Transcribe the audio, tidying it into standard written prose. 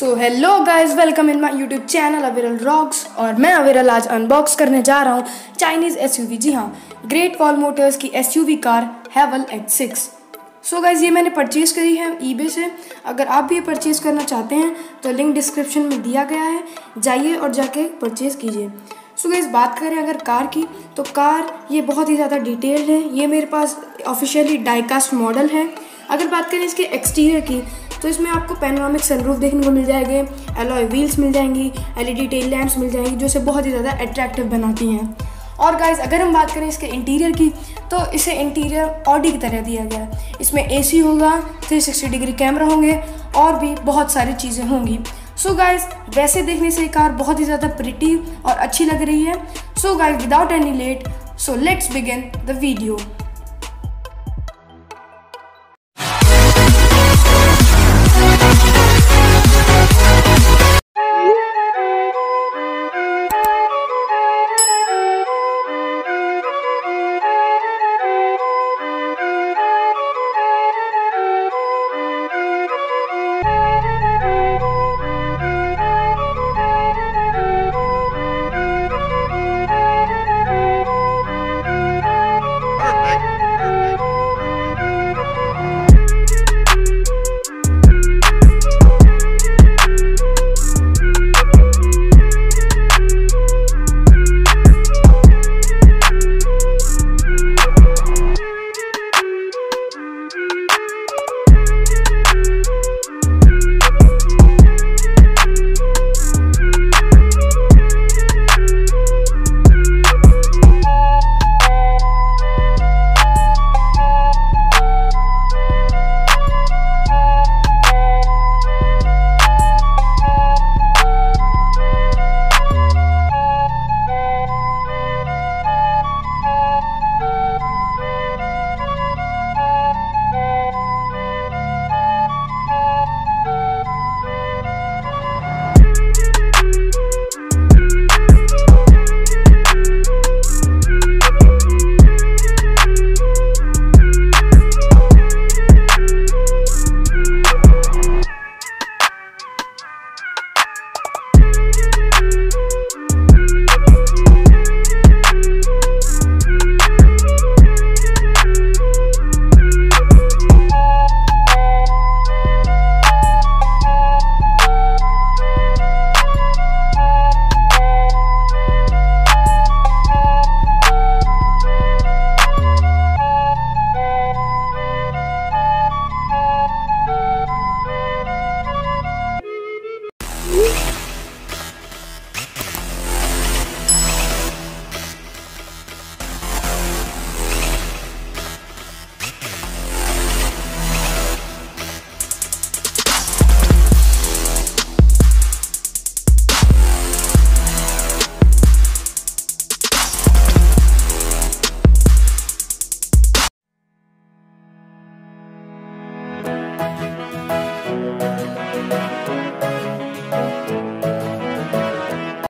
So hello guys, welcome in my YouTube channel अविरल rocks. और मैं अविरल आज अनबॉक्स करने जा रहा हूँ चाइनीज़ एसयूवी। जी हाँ, ग्रेट वॉल मोटर्स की SUV car Haval X6। So guys, ये मैंने परचेज़ करी है ईबे से। अगर आप भी ये परचेज़ करना चाहते हैं तो लिंक डिस्क्रिप्शन में दिया गया है, जाइए और जाके परचेज़ कीजिए। सो गाइज, बात करें अगर कार की, तो कार ये बहुत ही ज़्यादा डिटेल्ड है। ये मेरे पास ऑफिशियली डाइकास्ट मॉडल है। अगर बात करें इसके एक्सटीरियर की, तो इसमें आपको पैनोरामिक सनरूफ देखने को मिल जाएंगे, एलॉय व्हील्स मिल जाएंगी, एलईडी टेल लैंप्स मिल जाएंगी, जो इसे बहुत ही ज़्यादा अट्रैक्टिव बनाती हैं। और गाइस, अगर हम बात करें इसके इंटीरियर की, तो इसे इंटीरियर ऑडी की तरह दिया गया है। इसमें एसी होगा, 360 डिग्री कैमरा होंगे और भी बहुत सारी चीज़ें होंगी। सो गाइस, वैसे देखने से ये कार बहुत ही ज़्यादा प्रिटी और अच्छी लग रही है। So guys, without any late, so let's begin the video.